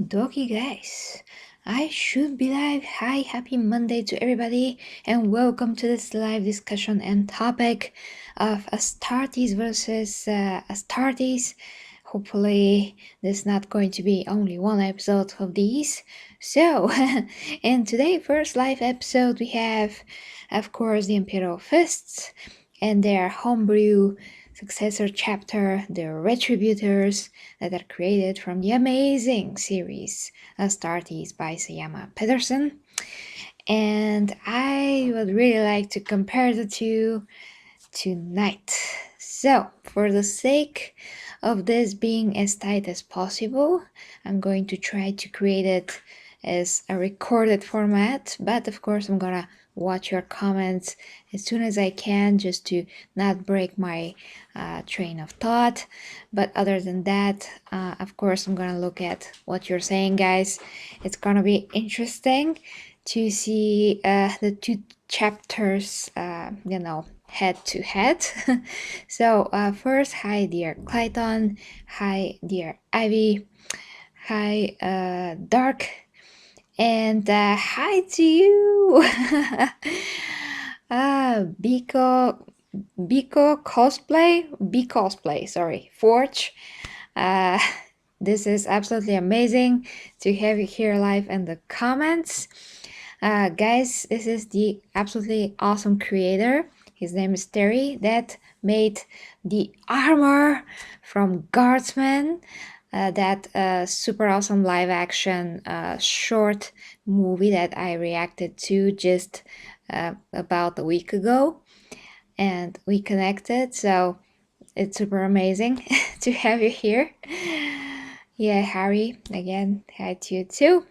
Okie guys, I should be live. Hi, happy Monday to everybody, and welcome to this live discussion and topic of Astartes versus Astartes. Hopefully, there's not going to be only one episode of these. So, in today's first live episode, we have, of course, the Imperial Fists and their homebrew Successor Chapter, the RETRIBUTORS, that are created from the amazing series Astartes by Syama Pederson. And I would really like to compare the two tonight. So, for the sake of this being as tight as possible, I'm going to try to create it as a recorded format, but of course I'm gonna watch your comments as soon as I can, just to not break my train of thought. But other than that, of course I'm gonna look at what you're saying, guys. It's gonna be interesting to see the two chapters, head to head. So first, hi dear Clayton, hi dear Ivy, hi Dark, and hi to you. Biko cosplay, sorry, Forge. This is absolutely amazing to have you here live in the comments. Guys, this is the absolutely awesome creator. His name is Terry, that made the armor from Guardsman, that super awesome live action short movie that I reacted to just about a week ago, and we connected, so it's super amazing to have you here. Yeah, Harry, again, hi to you too.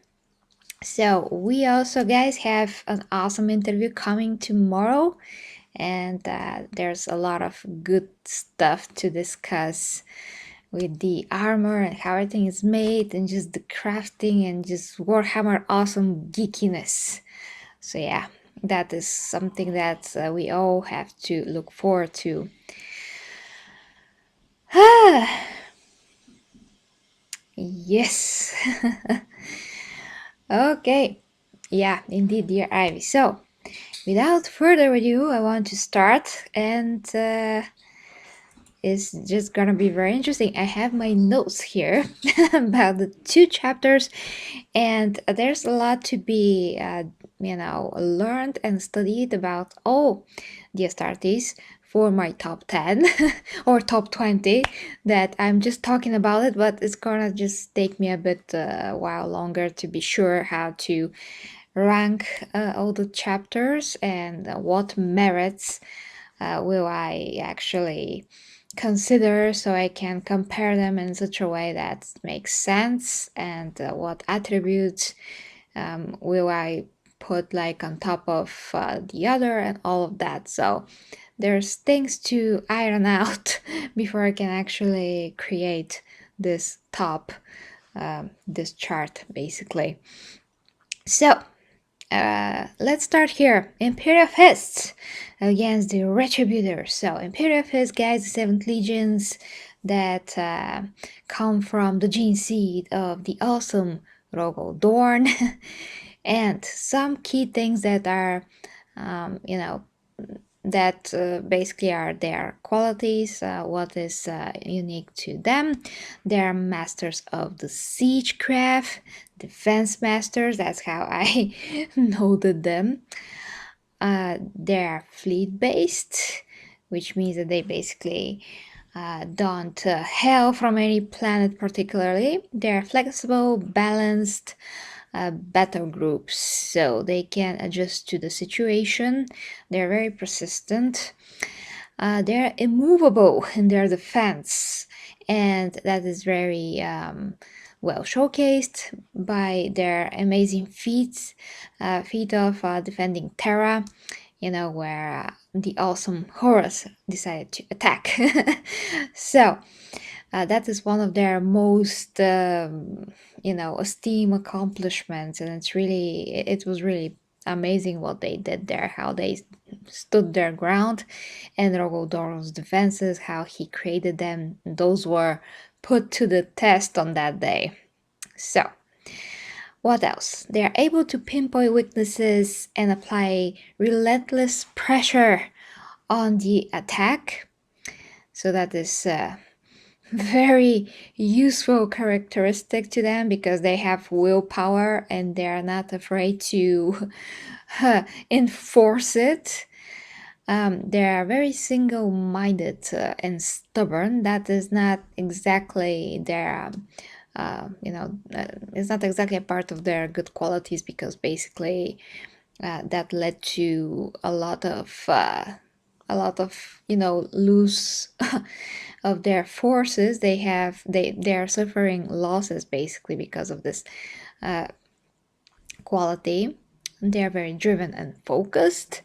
So we also, guys, have an awesome interview coming tomorrow, and there's a lot of good stuff to discuss with the armor and how everything is made, and just the crafting and just Warhammer awesome geekiness. So yeah, that is something that we all have to look forward to. Yes. Okay. Yeah, indeed, dear Ivy. So, without further ado, I want to start, and it's just gonna be very interesting. I have my notes here about the two chapters, and there's a lot to be, learned and studied about all the Astartes for my top 10 or top 20 that I'm just talking about it, but it's gonna just take me a bit while longer to be sure how to rank all the chapters, and what merits will I actually consider, so I can compare them in such a way that makes sense, and what attributes will I put like on top of the other, and all of that. So there's things to iron out before I can actually create this top, this chart basically. So let's start here. Imperial Fists against the Retributors. So Imperial Fists, guys, the 7th legions that come from the gene seed of the awesome Rogel Dorn. And some key things that are, that basically are their qualities, what is unique to them. They're masters of the siegecraft, defense masters, that's how I noted them. They're fleet based, which means that they basically don't hail from any planet particularly. They're flexible, balanced, battle groups, so they can adjust to the situation. They're very persistent. They're immovable in their defense, and that is very well showcased by their amazing feat of defending Terra, where the awesome Horus decided to attack. So that is one of their most esteemed accomplishments, and it was really amazing what they did there, how they stood their ground, and Rogodor's defenses, how he created them. Those were put to the test on that day. So What else? They are able to pinpoint weaknesses and apply relentless pressure on the attack. So that is very useful characteristic to them because they have willpower and they are not afraid to enforce it. They are very single-minded and stubborn. That is not exactly their it's not exactly a part of their good qualities because basically that led to a lot of loss of their forces. They are suffering losses basically because of this quality. They are very driven and focused.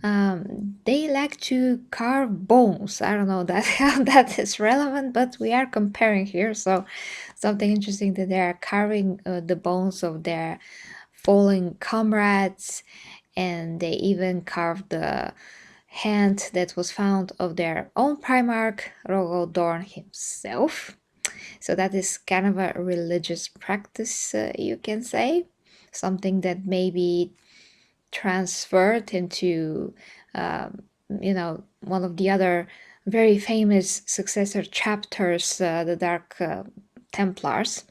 They like to carve bones. I don't know how that is relevant, but we are comparing here. So something interesting that they are carving the bones of their fallen comrades, and they even carved the hand that was found of their own Primarch, Rogodorn himself. So that is kind of a religious practice, you can say. Something that maybe transferred into, one of the other very famous successor chapters, the Dark Templars.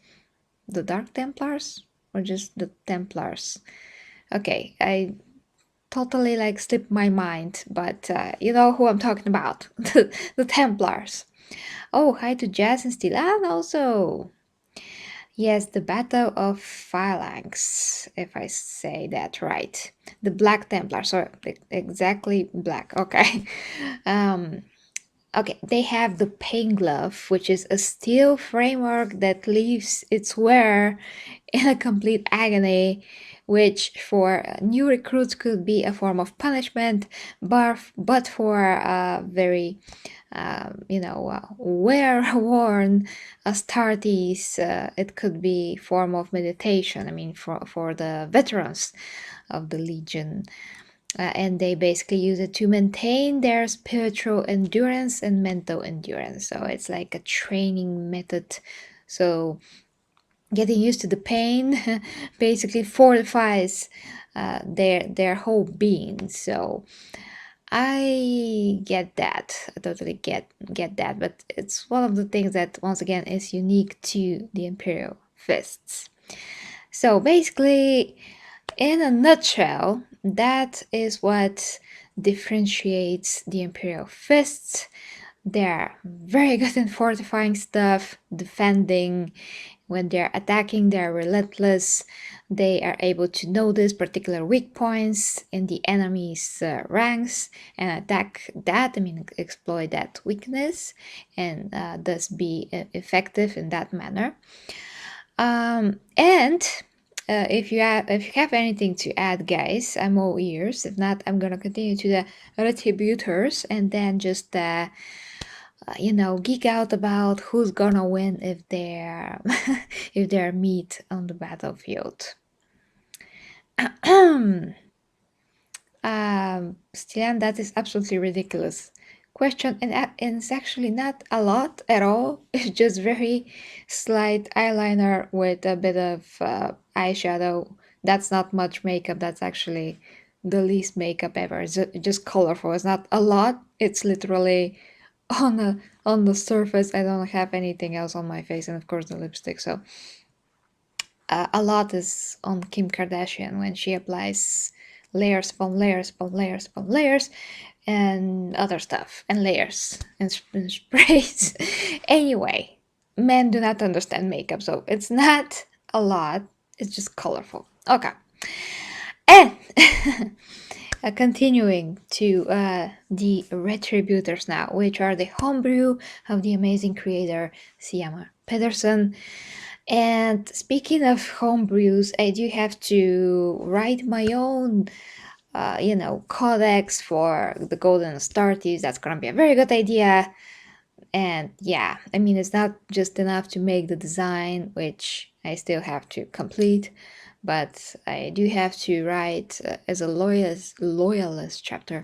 The Dark Templars? Or just the Templars? Okay, I totally slipped my mind, but you know who I'm talking about. The Templars. Oh, hi to Jazz and Stilan also. Yes, the Battle of Phalanx, if I say that right. The Black Templar, sorry, exactly black, okay. Okay, they have the Pain Glove, which is a steel framework that leaves its wearer in a complete agony, which for new recruits could be a form of punishment, but for very wear-worn Astartes, it could be form of meditation. I mean, for the veterans of the Legion. And they basically use it to maintain their spiritual endurance and mental endurance. So it's like a training method. So getting used to the pain basically fortifies their whole being. So I get that. I totally get that. But it's one of the things that once again is unique to the Imperial Fists. So basically, in a nutshell, that is what differentiates the Imperial Fists. They're very good in fortifying stuff, defending. When they're attacking, they're relentless. They are able to notice particular weak points in the enemy's ranks and attack that, exploit that weakness, and thus be effective in that manner. And if you have anything to add, guys, I'm all ears. If not, I'm gonna continue to the Retributors and then just geek out about who's gonna win if they're if they're meet on the battlefield. Stian, that is absolutely ridiculous question, and it's actually not a lot at all. It's just very slight eyeliner with a bit of eyeshadow. That's not much makeup. That's actually the least makeup ever. It's just colorful. It's not a lot. It's literally on the surface. I don't have anything else on my face, and of course the lipstick. So a lot is on Kim Kardashian when she applies layers upon layers upon layers upon layers and other stuff and layers and sprays. Anyway, men do not understand makeup, so it's not a lot. It's just colorful. Okay. And continuing to the Retributors now, which are the homebrew of the amazing creator Syama Pederson. And speaking of homebrews, I do have to write my own, codex for the Golden Astartes. That's gonna be a very good idea. And yeah, it's not just enough to make the design, which I still have to complete, but I do have to write as a loyalist chapter.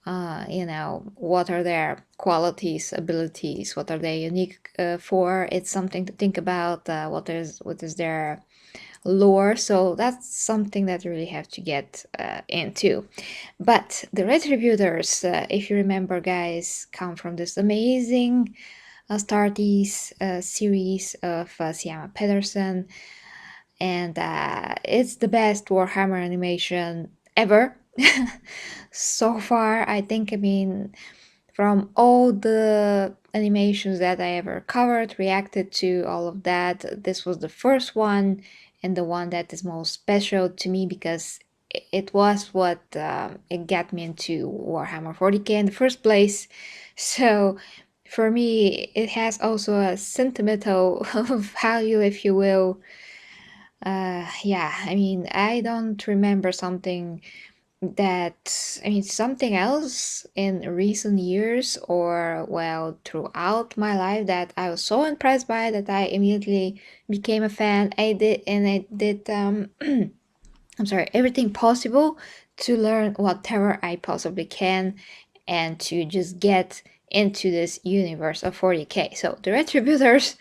What are their qualities, abilities, what are they unique for? It's something to think about. What is their lore, so that's something that you really have to get into. But the Retributors, if you remember, guys, come from this amazing Astartes series of Syama Pederson, and it's the best Warhammer animation ever. So far, I think, I mean, from all the animations that I ever covered, reacted to, all of that, this was the first one and the one that is most special to me because it was what it got me into Warhammer 40k in the first place. So for me, it has also a sentimental value, if you will. Yeah, I mean, I don't remember something something else in recent years or, well, throughout my life that I was so impressed by that I immediately became a fan. I did I'm sorry, everything possible to learn whatever I possibly can and to just get into this universe of 40k. So the Retributors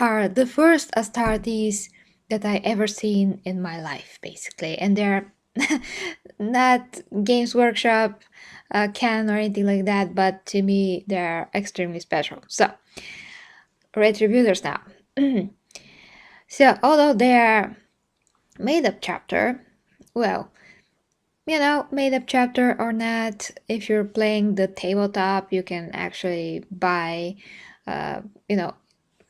are the first Astartes that I ever seen in my life, basically, and they're not Games Workshop canon or anything like that, but to me they're extremely special. So Retributors now. So although they're made up chapter, well, made up chapter or not, if you're playing the tabletop, you can actually buy, uh, you know,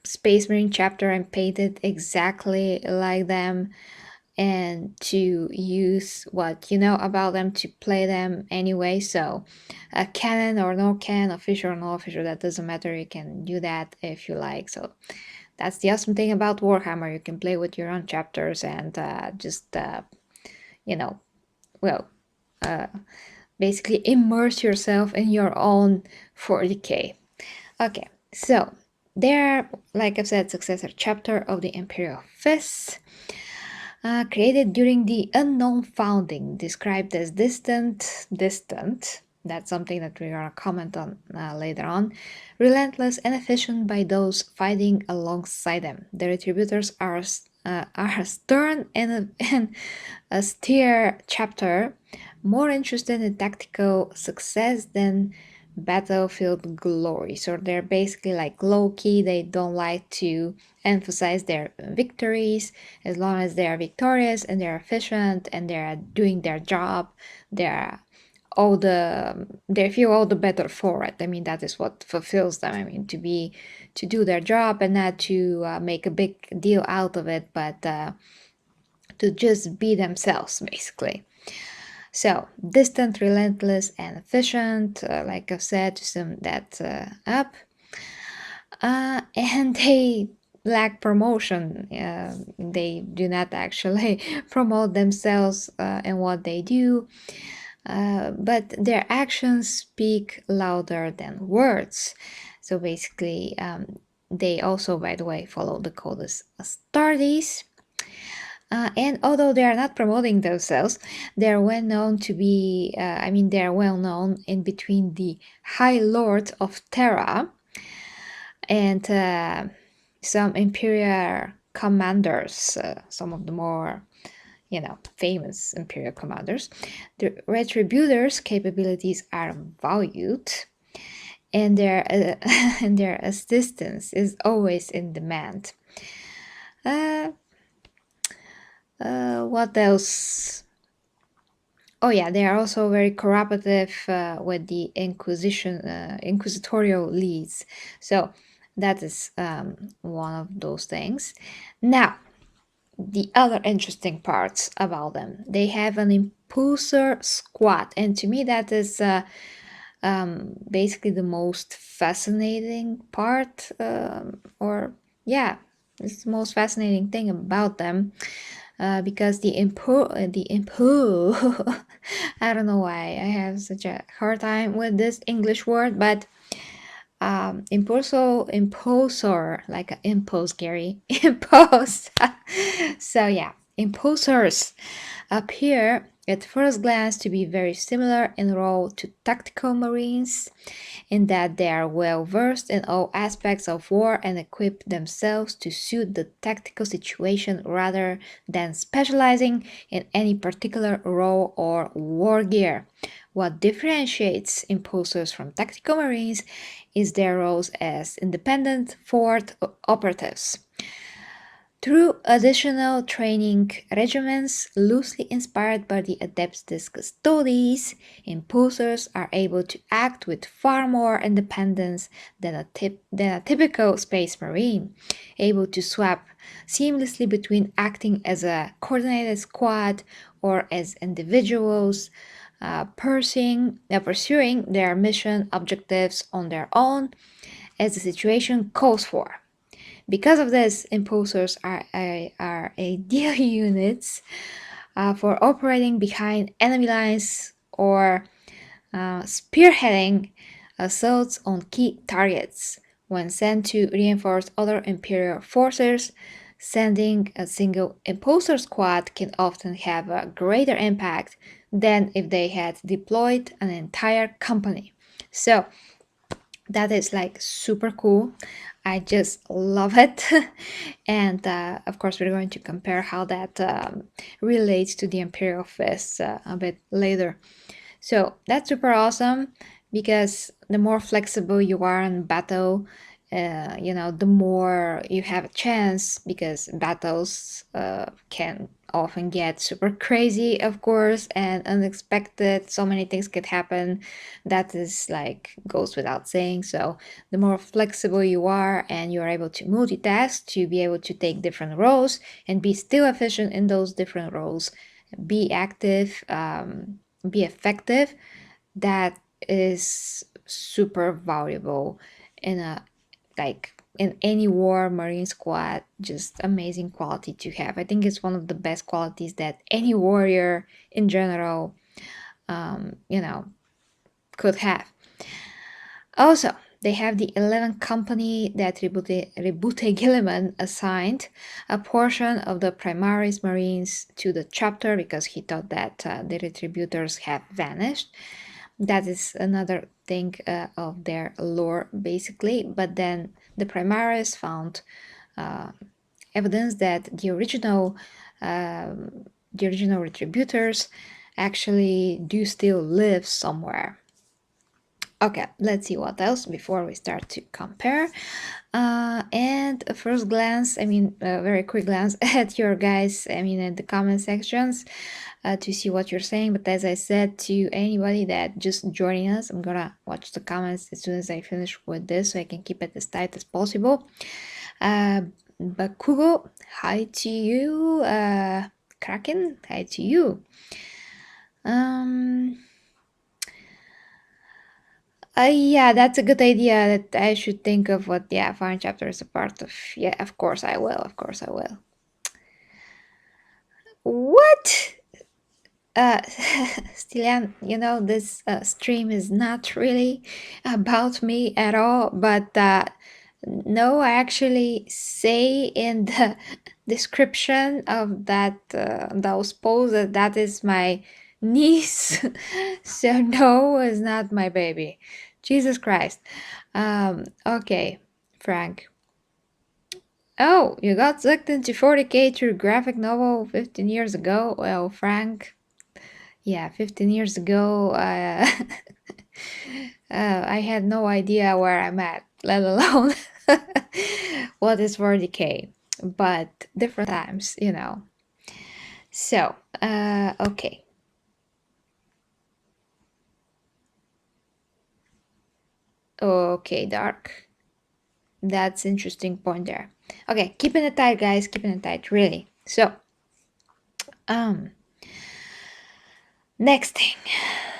Space Marine chapter and paint it exactly like them and to use what you know about them to play them anyway. So, canon or no canon, official or no official, that doesn't matter. You can do that if you like. So, that's the awesome thing about Warhammer. You can play with your own chapters and just, well, basically immerse yourself in your own 40k. Okay, so they're, like I've said, successor chapter of the Imperial Fists, created during the unknown founding, described as distant. That's something that we're gonna comment on later on. Relentless and efficient by those fighting alongside them. The Retributors are a stern and austere chapter, more interested in tactical success than battlefield glory. So they're basically like low-key. They don't like to emphasize their victories. As long as they are victorious and they're efficient and they're doing their job, they feel all the better for it. I mean, that is what fulfills them. I mean, to do their job and not to make a big deal out of it, but to just be themselves, basically. So, distant, relentless, and efficient, like I've said, to sum that up. And they lack promotion. They do not actually promote themselves and what they do, but their actions speak louder than words. So basically, they also, by the way, follow the code Astartes. And although they are not promoting themselves, they're well known to be, they're well known in between the High Lord of Terra and some Imperial commanders, some of the more, famous Imperial commanders. The Retributors' capabilities are valued, and their and their assistance is always in demand. What else? Oh yeah, they are also very cooperative with the inquisitorial leads. So that is one of those things. Now, the other interesting parts about them. They have an impulsor squad, and to me that is basically the most fascinating part, it's the most fascinating thing about them. Because the I don't know why I have such a hard time with this English word, but impulsor, like an impulse, Gary, impulse. So yeah, Impulsors appear at first glance to be very similar in role to tactical marines, in that they are well versed in all aspects of war and equip themselves to suit the tactical situation rather than specializing in any particular role or war gear. What differentiates impulsors from tactical marines is their roles as independent fort operatives. Through additional training regimens loosely inspired by the Adeptus Custodes, impulsors are able to act with far more independence than a typical space marine, able to swap seamlessly between acting as a coordinated squad or as individuals, pursuing their mission objectives on their own as the situation calls for. Because of this, impulsors are ideal units for operating behind enemy lines or spearheading assaults on key targets. When sent to reinforce other Imperial forces, sending a single impulsor squad can often have a greater impact than if they had deployed an entire company. So that is like super cool. I just love it. And of course, we're going to compare how that relates to the Imperial Fists a bit later. So that's super awesome because the more flexible you are in battle, the more you have a chance, because battles can often get super crazy, of course, and unexpected. So many things could happen. That is like goes without saying. So the more flexible you are and you're able to multitask, to be able to take different roles and be still efficient in those different roles, be active, be effective, that is super valuable in any war, marine squad. Just amazing quality to have. I think it's one of the best qualities that any warrior in general could have. Also, they have the 11th company that Rebute Gilliman assigned a portion of the Primaris Marines to the chapter because he thought that the Retributors have vanished. That is another thing of their lore, basically. But then the Primaris found evidence that the original Retributors actually do still live somewhere. Okay, let's see what else before we start to compare. And a first glance, a very quick glance at your guys, at the comment sections to see what you're saying. But as I said to anybody that just joining us, I'm gonna watch the comments as soon as I finish with this so I can keep it as tight as possible. Bakugo, hi to you. Kraken, hi to you. Yeah, that's a good idea that I should think of what, foreign chapter is a part of. Yeah, of course I will. What? Stilian, this stream is not really about me at all, but no, I actually say in the description of those posts that is my niece. So no, it's not my baby. Jesus Christ. Okay, Frank. Oh, you got sucked into 40k through graphic novel 15 years ago? Well, Frank, yeah, 15 years ago, I had no idea where I'm at, let alone what is 40k, but different times, So, okay. Okay, Dark. That's interesting point there. Okay, keeping it tight, guys, keeping it tight, really. So, next thing.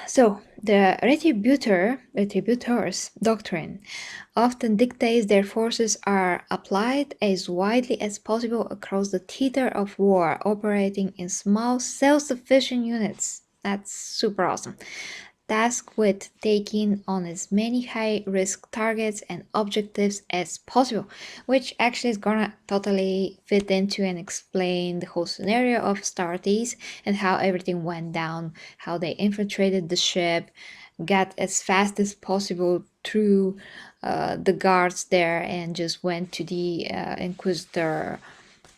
So, the retributors doctrine often dictates their forces are applied as widely as possible across the theater of war, operating in small, self-sufficient units. That's super awesome. tasked with taking on as many high-risk targets and objectives as possible, which actually is gonna totally fit into and explain the whole scenario of Astartes and how everything went down, how they infiltrated the ship, got as fast as possible through the guards there, and just went to the Inquisitor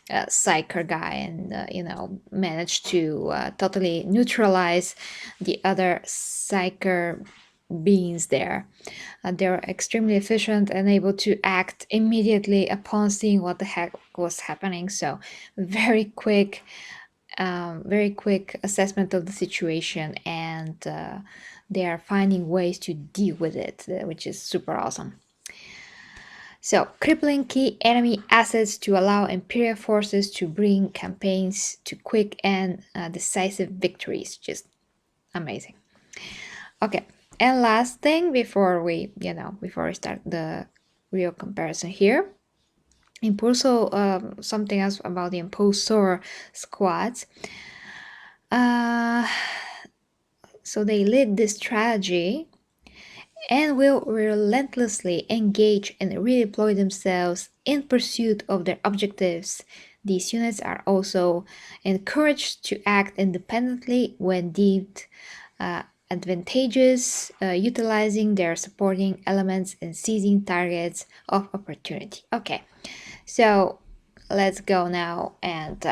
psyker guy, and managed to totally neutralize the other psyker beings there. They're extremely efficient and able to act immediately upon seeing what the heck was happening. So very quick assessment of the situation, and they are finding ways to deal with it, which is super awesome. So, crippling key enemy assets to allow Imperial forces to bring campaigns to quick and decisive victories. Just amazing. Okay, and last thing before we start the real comparison here. Something else about the Impulsor squads. So they lead this strategy and will relentlessly engage and redeploy themselves in pursuit of their objectives. These units are also encouraged to act independently when deemed advantageous, utilizing their supporting elements and seizing targets of opportunity. Okay, so let's go now and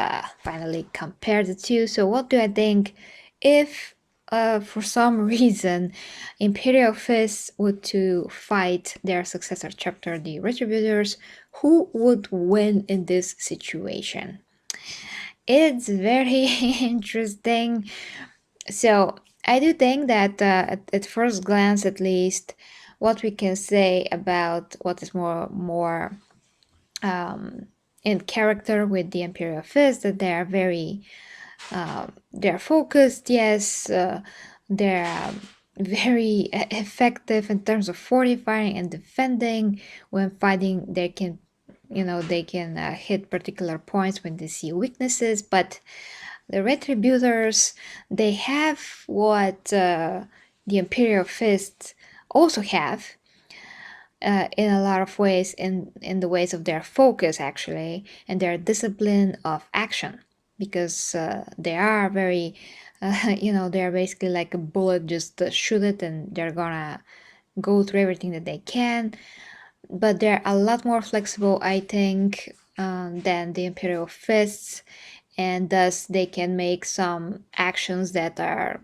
finally compare the two. So what do I think if for some reason Imperial Fists would to fight their successor chapter, the Retributors, who would win in this situation? It's very interesting. So I do think that at first glance, at least, what we can say about what is more in character with the Imperial Fist, that they are very they're focused, yes, they're very effective in terms of fortifying and defending. When fighting, they can hit particular points when they see weaknesses, but the Retributors, they have what the Imperial Fists also have, in a lot of ways, in the ways of their focus actually, and their discipline of action, because they are very they're basically like a bullet, just shoot it and they're gonna go through everything that they can. But they're a lot more flexible, I think, than the Imperial Fists, and thus they can make some actions that are,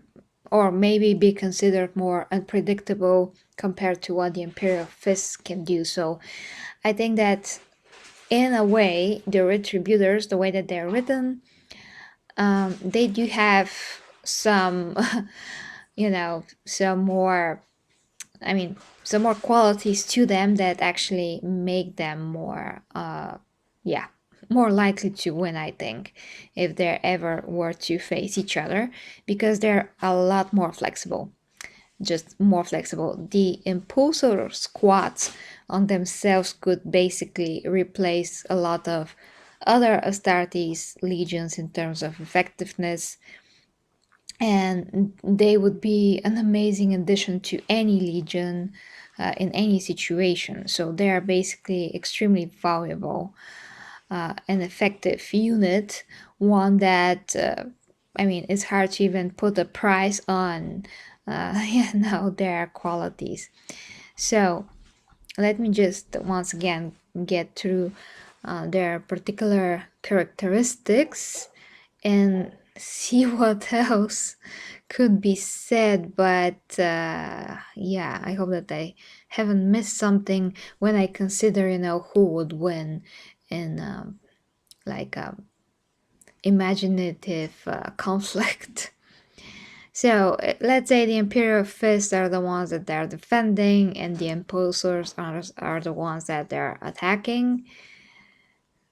or maybe be considered, more unpredictable compared to what the Imperial Fists can do. So I think that in a way, the Retributors, the way that they're written, they do have some, some more qualities to them that actually make them more, more likely to win, I think, if they ever were to face each other, because they're a lot more flexible. Just more flexible. The Impulsor squads on themselves could basically replace a lot of other Astartes legions in terms of effectiveness, and they would be an amazing addition to any legion in any situation. So they are basically extremely valuable, an effective unit, one that it's hard to even put a price on their qualities. So let me just once again get through their particular characteristics and see what else could be said. But I hope that I haven't missed something when I consider who would win in imaginative conflict. So let's say the Imperial Fists are the ones that they're defending, and the Impulsors are the ones that they're attacking.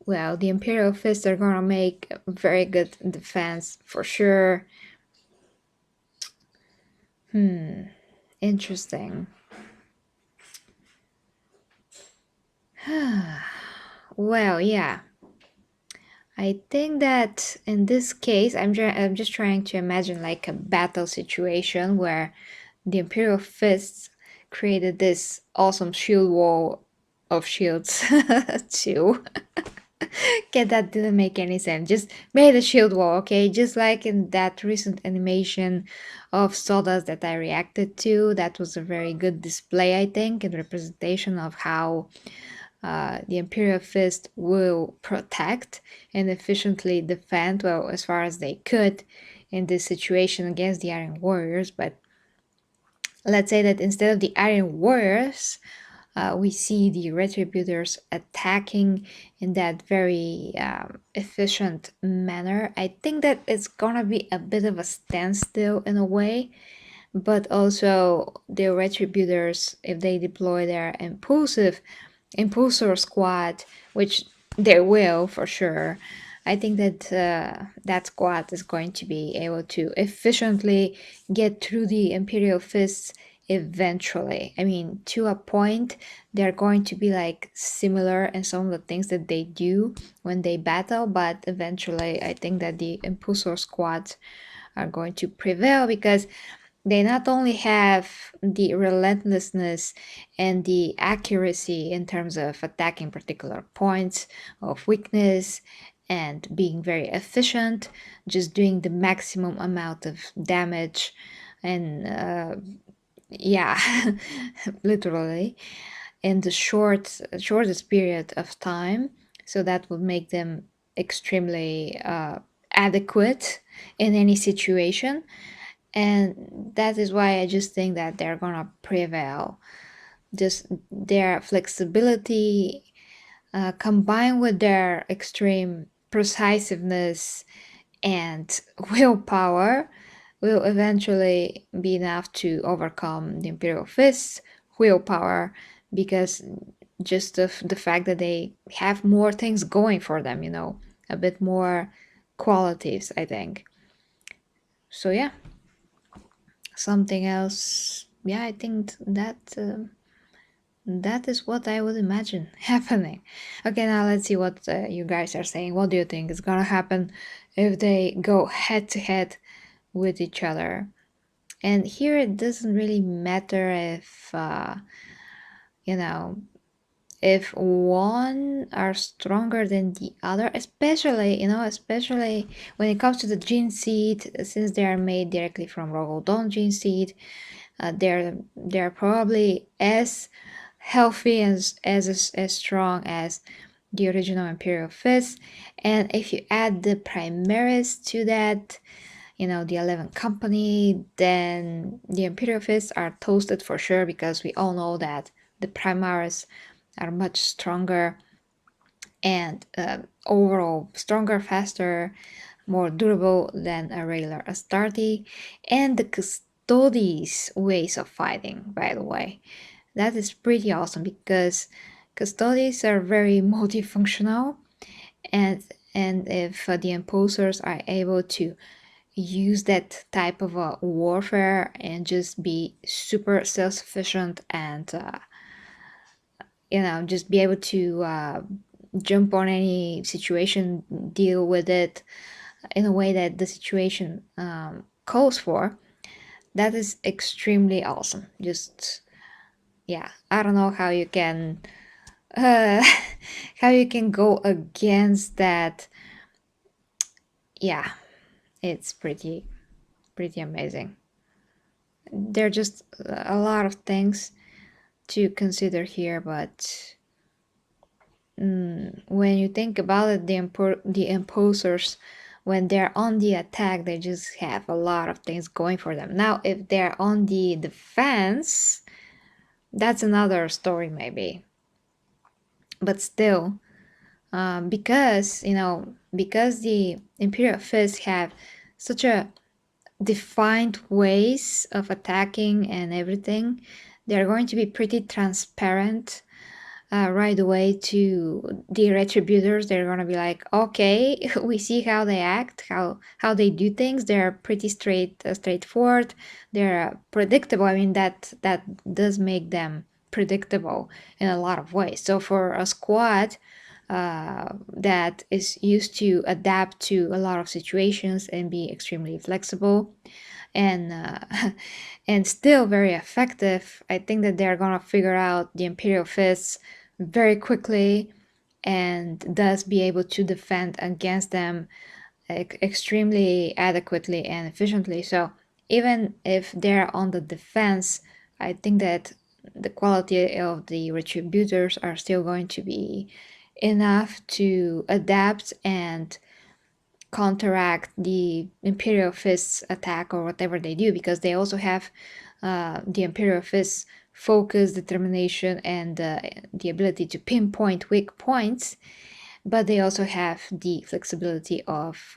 Well, the Imperial Fists are gonna make a very good defense for sure. Interesting. Well, yeah. I think that in this case, I'm just trying to imagine like a battle situation where the Imperial Fists created this awesome shield wall of shields too. Okay, that didn't make any sense. Just made a shield wall, okay? Just like in that recent animation of Sawdust that I reacted to. That was a very good display, I think, and representation of how the Imperial Fist will protect and efficiently defend, well, as far as they could in this situation against the Iron Warriors. But let's say that instead of the Iron Warriors, we see the Retributors attacking in that very efficient manner. I think that it's gonna be a bit of a standstill in a way, but also the Retributors, if they deploy their impulsor squad, which they will for sure, I think that that squad is going to be able to efficiently get through the Imperial Fists eventually. I mean, to a point, they're going to be like similar in some of the things that they do when they battle, but eventually, I think that the Impulsor squads are going to prevail because they not only have the relentlessness and the accuracy in terms of attacking particular points of weakness and being very efficient, just doing the maximum amount of damage and yeah, literally in the shortest period of time. So that would make them extremely adequate in any situation, and that is why I just think that they're gonna prevail. Just their flexibility combined with their extreme precisiveness and willpower will eventually be enough to overcome the Imperial Fists' willpower, because just of the fact that they have more things going for them, a bit more qualities, I think. So yeah, something else. Yeah, I think that is what I would imagine happening. Okay, now let's see what you guys are saying. What do you think is gonna happen if they go head to head with each other? And here it doesn't really matter if you know if one are stronger than the other, especially when it comes to the gene seed, since they are made directly from Rogodon gene seed. They're probably as healthy as strong as the original Imperial Fist. And if you add the Primaris to that, the 11th Company, then the Imperial Fists are toasted for sure, because we all know that the Primaris are much stronger and overall stronger, faster, more durable than a regular Astarte. And the Custodes ways of fighting, by the way, that is pretty awesome, because Custodes are very multifunctional, and if the Impulsors are able to use that type of warfare and just be super self-sufficient and just be able to jump on any situation, deal with it in a way that the situation calls for, that is extremely awesome. Just yeah, I don't know how you can how you can go against that. Yeah, it's pretty amazing. There are just a lot of things to consider here, but when you think about it, the impulsors, when they're on the attack, they just have a lot of things going for them. Now, if they're on the defense, that's another story maybe. But still, because the Imperial Fists have such a defined ways of attacking and everything, they're going to be pretty transparent right away to the Retributors. They're gonna be like, okay, we see how they act, how they do things. They're pretty straightforward. They're predictable. I mean, that does make them predictable in a lot of ways. So for a squad that is used to adapt to a lot of situations and be extremely flexible, and and still very effective. I think that they're gonna figure out the Imperial Fists very quickly and thus be able to defend against them extremely adequately and efficiently. So even if they're on the defense, I think that the quality of the retributors are still going to be enough to adapt and counteract the Imperial Fists attack or whatever they do, because they also have the Imperial Fists focus, determination, and the ability to pinpoint weak points, but they also have the flexibility of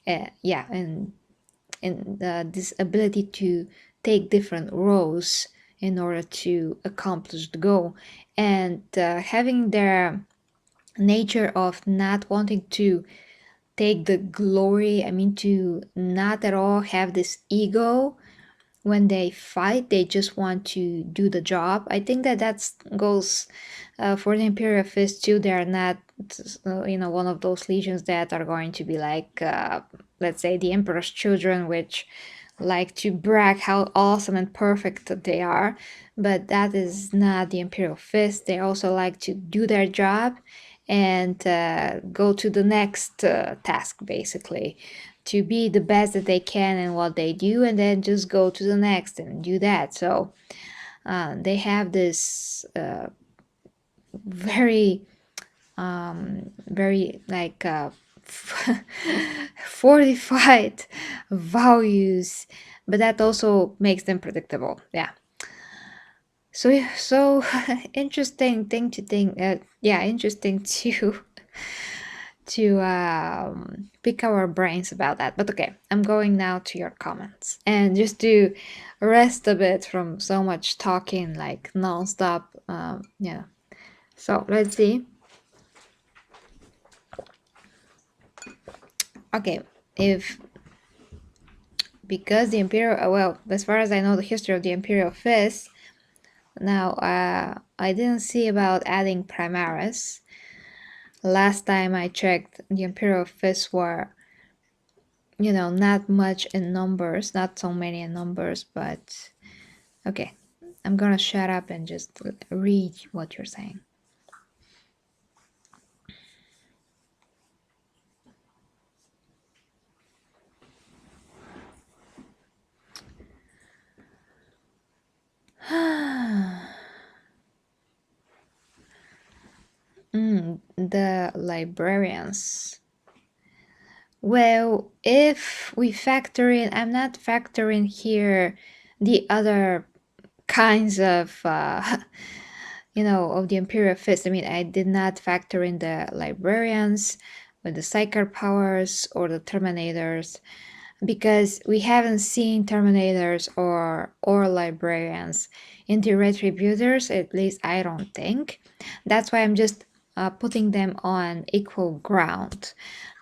yeah, and this ability to take different roles in order to accomplish the goal, and having their nature of not wanting to take the glory, I mean, to not at all have this ego when they fight. They just want to do the job. I think that that goes for the Imperial Fist too. They are not one of those legions that are going to be like let's say the Emperor's Children, which like to brag how awesome and perfect they are, but that is not the Imperial Fist. They also like to do their job and go to the next task, basically, to be the best that they can in what they do, and then just go to the next and do that. So they have this very very like fortified values, but that also makes them predictable. Yeah. So interesting thing to think. Yeah, interesting to pick our brains about that. But okay, I'm going now to your comments, and just to rest a bit from so much talking like nonstop. Yeah. So let's see. Okay, if because the Imperial, well, as far as I know, the history of the Imperial Fist. Now, I didn't see about adding Primaris. Last time I checked, the Imperial Fists were, not much in numbers, not so many in numbers, but okay. I'm gonna shut up and just read what you're saying. The librarians. Well, if we factor in, I'm not factoring here the other kinds of, of the Imperial Fist. I mean, I did not factor in the librarians with the psyker powers or the Terminators, because we haven't seen Terminators or librarians in the Retributors, at least I don't think. That's why I'm just putting them on equal ground.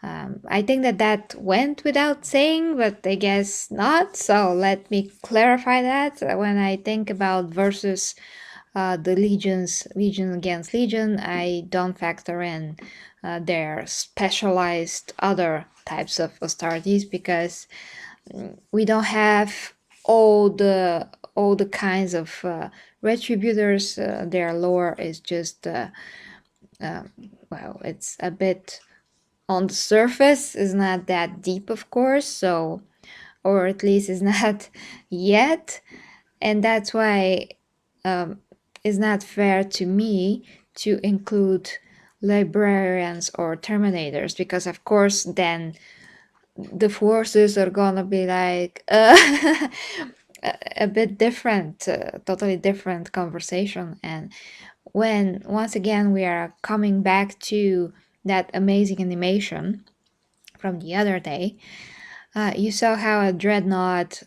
I think that went without saying, but I guess not. So let me clarify that. When I think about versus the legion against legion, I don't factor in their specialized other types of Astartes, because we don't have all the kinds of retributors. Their lore is just well, it's a bit on the surface, is not that deep, of course, so, or at least is not yet, and that's why it's not fair to me to include librarians or terminators, because of course then the forces are gonna be like a bit different, totally different conversation. And when once again we are coming back to that amazing animation from the other day, you saw how a dreadnought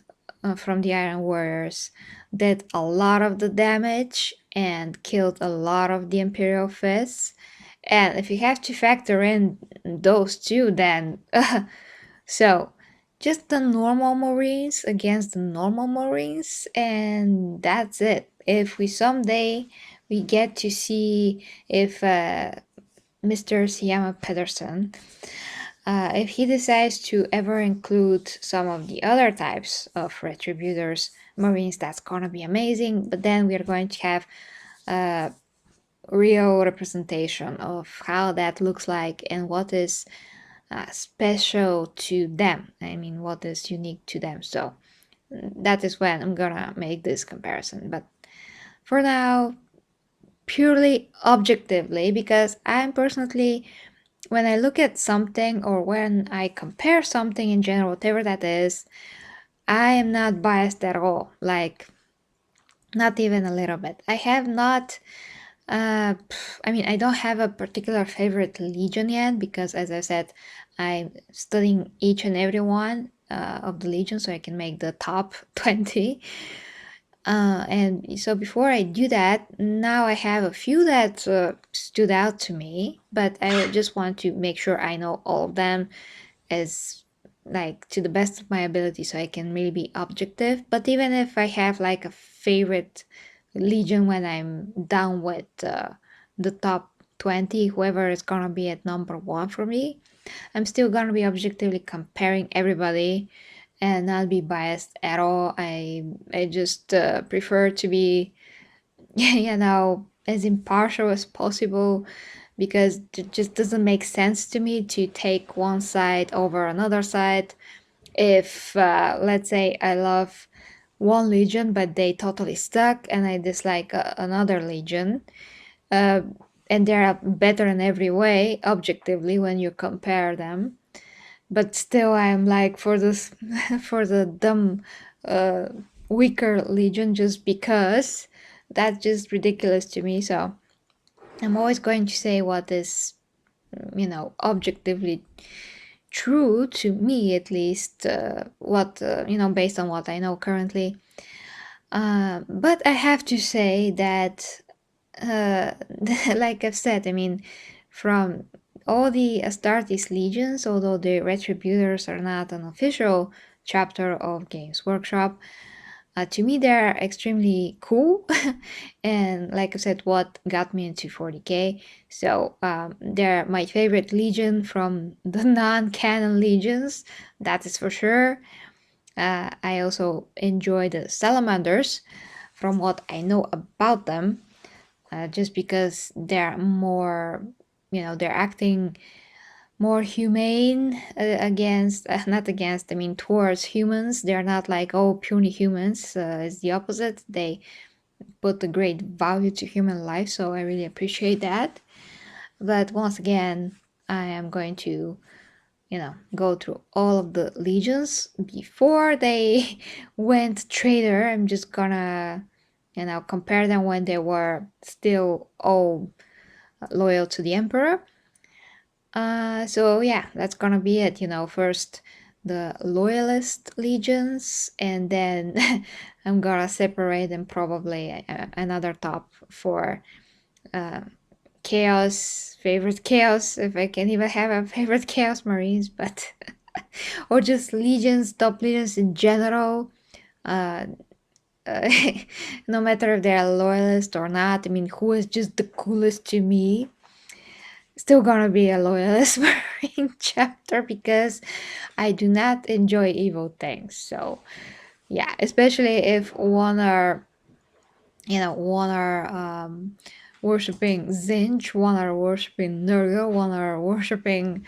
from the Iron Warriors did a lot of the damage and killed a lot of the Imperial Fists. And if you have to factor in those two, then so just the normal Marines against the normal Marines, and that's it. If we someday we get to see if Mr. Syama Pederson If he decides to ever include some of the other types of retributors marines, that's gonna be amazing. But then we're going to have a real representation of how that looks like and what is special to them. I mean, what is unique to them. So that is when I'm gonna make this comparison. But for now, purely objectively, because I'm personally, when I look at something or when I compare something in general, whatever that is, I am not biased at all. Like, not even a little bit. I have not. I mean, I don't have a particular favorite legion yet because, as I said, I'm studying each and every one of the legions so I can make the top 20. And so before I do that, now I have a few that stood out to me, but I just want to make sure I know all of them as like to the best of my ability so I can really be objective. But even if I have like a favorite legion when I'm done with the top 20, whoever is gonna be at number 1 for me, I'm still gonna be objectively comparing everybody and not be biased at all. I just prefer to be, as impartial as possible because it just doesn't make sense to me to take one side over another side. If, let's say, I love one legion but they totally suck and I dislike another legion, uh, and they're better in every way, objectively, when you compare them. But still, I'm like for this, for the dumb, uh, weaker legion just because that's just ridiculous to me. So I'm always going to say what is, objectively true to me, at least, what, based on what I know currently. But I have to say that, like I've said, I mean, from all the Astartes legions, although the Retributors are not an official chapter of Games Workshop, to me they're extremely cool. And like I said, what got me into 40k. So they're my favorite legion from the non-canon legions, that is for sure. I also enjoy the salamanders from what I know about them, just because they're more, they're acting more humane against, not against, I mean, towards humans. They're not like, oh, puny humans. It's the opposite. They put a great value to human life, so I really appreciate that. But once again, I am going to, go through all of the legions before they went traitor. I'm just gonna, compare them when they were still all loyal to the emperor. So yeah, that's gonna be it. First the loyalist legions, and then I'm gonna separate them probably another top for chaos, favorite chaos, if I can even have a favorite chaos marines, but or just legions, top legions in general. Uh, no matter if they're loyalist or not. I mean, who is just the coolest to me? Still gonna be a loyalist marine chapter because I do not enjoy evil things. So yeah, especially if one are worshipping Zinch, one are worshipping Nurgle, one are worshipping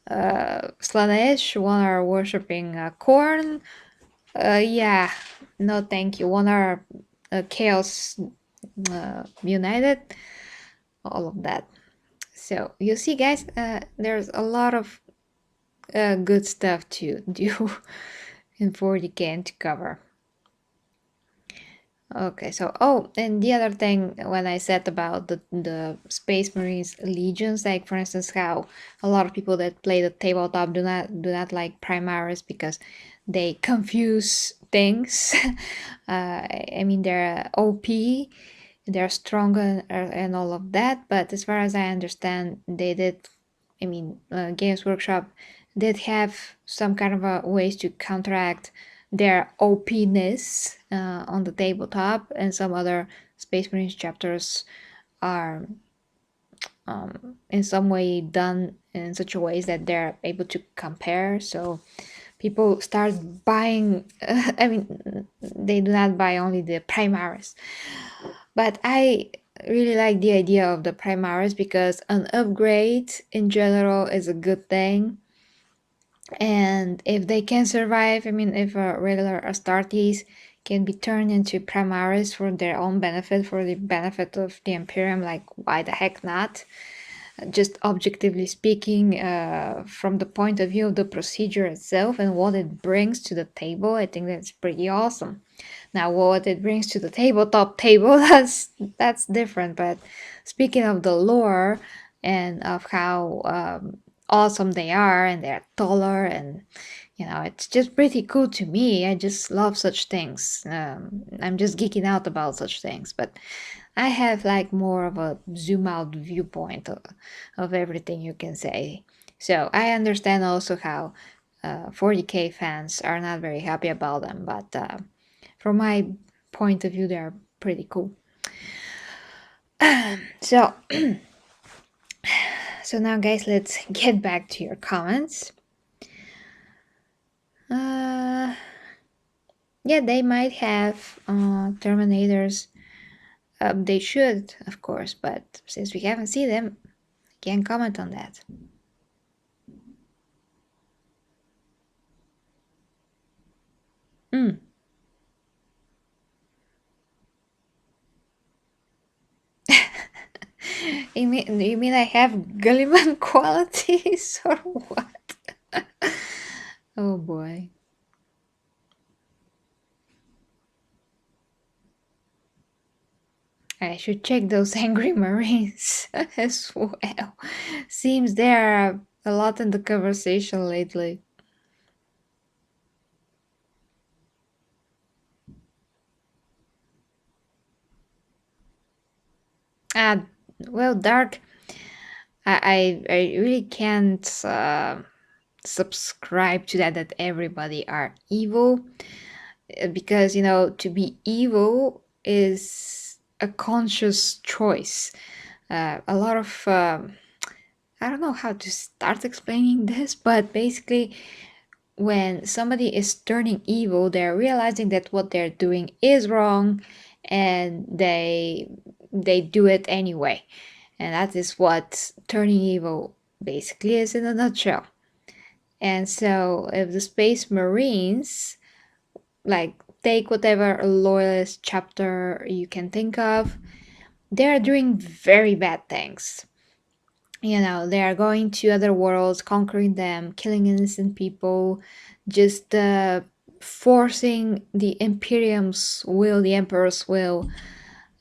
Slanesh, one are worshipping Korn. Yeah, no thank you. One are Chaos United, all of that. So you see, guys, there's a lot of good stuff to do in 40k and to cover. Okay, so and the other thing when I said about the Space Marines legions, like for instance, how a lot of people that play the tabletop do not like Primaris because they confuse things. I mean, they're OP, they're strong and all of that, but as far as I understand, they did. I mean, Games Workshop did have some kind of a ways to counteract their OP-ness on the tabletop, and some other Space Marines chapters are in some way done in such a ways that they're able to compare. So people start buying. I mean, they do not buy only the Primaris, but I really like the idea of the Primaris because an upgrade in general is a good thing. And if they can survive, I mean, if a regular Astartes can be turned into Primaris for their own benefit, for the benefit of the Imperium, like why the heck not? Just objectively speaking, from the point of view of the procedure itself and what it brings to the table, I think that's pretty awesome. Now, what it brings to the tabletop table, that's different. But speaking of the lore and of how awesome they are, and they're taller, and it's just pretty cool to me. I just love such things. I'm just geeking out about such things, but I have like more of a zoom out viewpoint of everything you can say. So I understand also how 40k fans are not very happy about them, but from my point of view, they're pretty cool. So, so now, guys, let's get back to your comments. Yeah, they might have Terminators. They should, of course, but since we haven't seen them, I can't comment on that. You mean I have Gulliman qualities or what? Oh boy. I should check those angry Marines as well. Seems they're a lot in the conversation lately. Well, Dark, I really can't subscribe to that everybody are evil, because to be evil is a conscious choice. A lot of I don't know how to start explaining this, but basically when somebody is turning evil, they're realizing that what they're doing is wrong, and they do it anyway. And that is what turning evil basically is in a nutshell. And so if the Space Marines, like, take whatever loyalist chapter you can think of, they're doing very bad things. They are going to other worlds, conquering them, killing innocent people, just forcing the Imperium's will, the Emperor's will,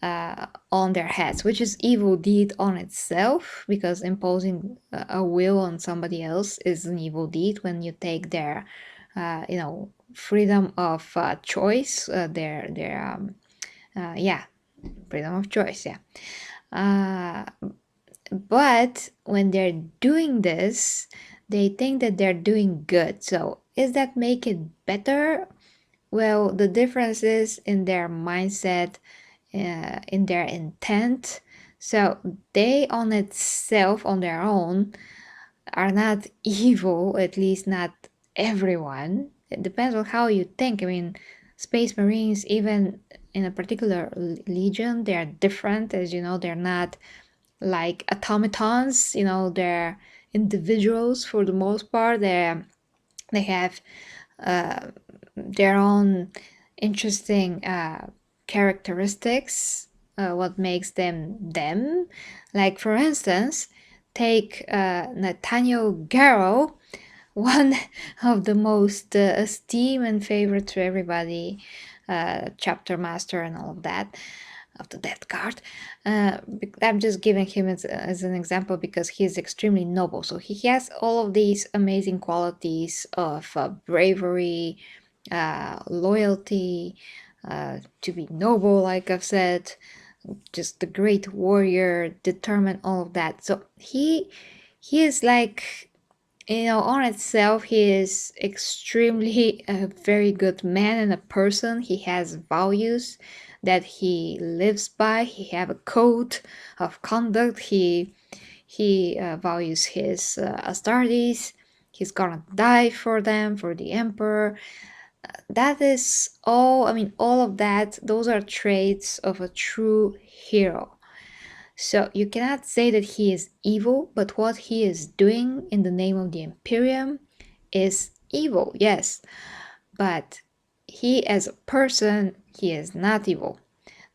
on their heads, which is evil deed on itself, because imposing a will on somebody else is an evil deed when you take their, freedom of choice, yeah, freedom of choice, yeah. But when they're doing this, they think that they're doing good. So, is that make it better? Well, the difference is in their mindset, in their intent. So, they on itself, on their own, are not evil, at least not everyone. It depends on how you think. I mean, Space Marines, even in a particular legion, they're different. As you know, they're not like automatons. They're individuals for the most part. They have their own interesting characteristics, what makes them them. Like, for instance, take Nathaniel Garrow, one of the most esteemed and favorite to everybody, chapter master and all of that, of the Death Guard. I'm just giving him as an example because he is extremely noble. So he has all of these amazing qualities of bravery, loyalty, to be noble, like I've said, just the great warrior, determined, all of that. So he is like, on itself, he is extremely a very good man and a person. He has values that he lives by. He have a code of conduct. He He values his Astartes. He's gonna die for them, for the emperor. That is all, I mean, all of that, those are traits of a true hero. So you cannot say that he is evil, but what he is doing in the name of the Imperium is evil, yes. But he as a person, he is not evil.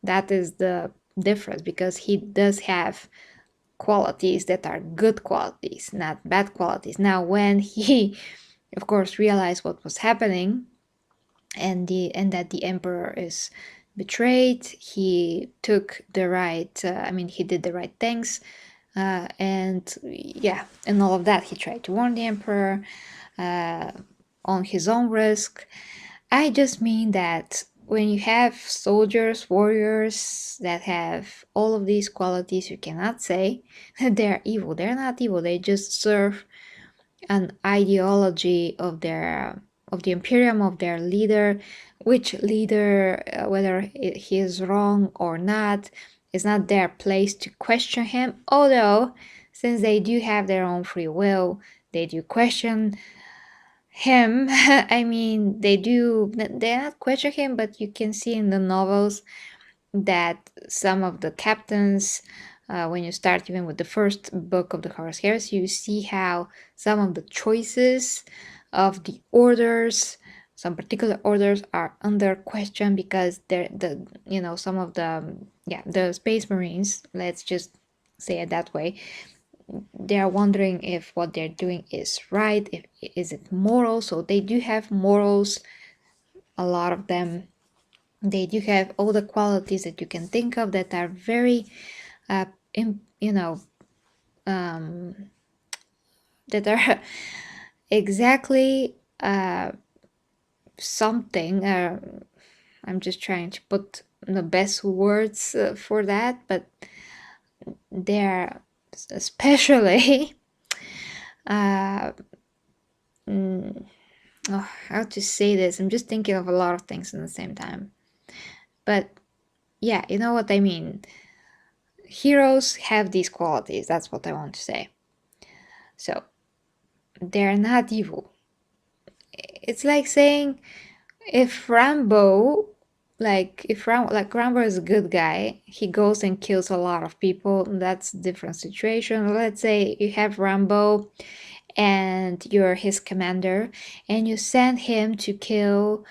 That is the difference, because he does have qualities that are good qualities, not bad qualities. Now, when he, of course, realized what was happening, and that the emperor is betrayed, he took the right, he did the right things, and yeah, and all of that. He tried to warn the emperor on his own risk. I just mean that when you have soldiers, warriors that have all of these qualities, you cannot say that they're evil. They're not evil. They just serve an ideology of the imperium, of their leader. Which leader, whether he is wrong or not, is not their place to question him. Although, since they do have their own free will, they do question him. They're not question him, but you can see in the novels that some of the captains, when you start even with the first book of the Horus Heresy, you see how some of the choices of the orders, some particular orders, are under question because some of the Space Marines, let's just say it that way, they are wondering if what they're doing is right, if is it moral. So they do have morals, a lot of them. They do have all the qualities that you can think of that are very that are exactly something. I'm just trying to put the best words for that, but they're especially how to say this? I'm just thinking of a lot of things at the same time. But yeah, you know what I mean. Heroes have these qualities. That's what I want to say. So they're not evil. It's like saying if Rambo, Rambo is a good guy, he goes and kills a lot of people. That's a different situation. Let's say you have Rambo and you're his commander, and you send him to kill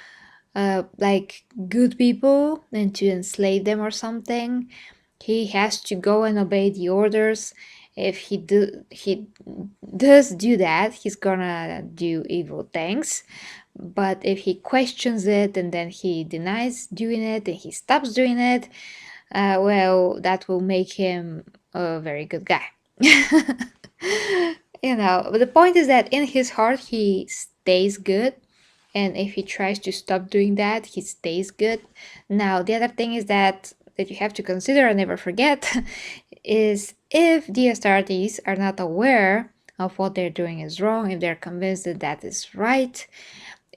good people and to enslave them or something. He has to go and obey the orders. If he does do that, he's gonna do evil things. But if he questions it and then he denies doing it and he stops doing it, well, that will make him a very good guy. But the point is that in his heart he stays good, and if he tries to stop doing that, he stays good. Now, the other thing is that you have to consider and never forget is if the Astartes are not aware of what they're doing is wrong, if they're convinced that that is right,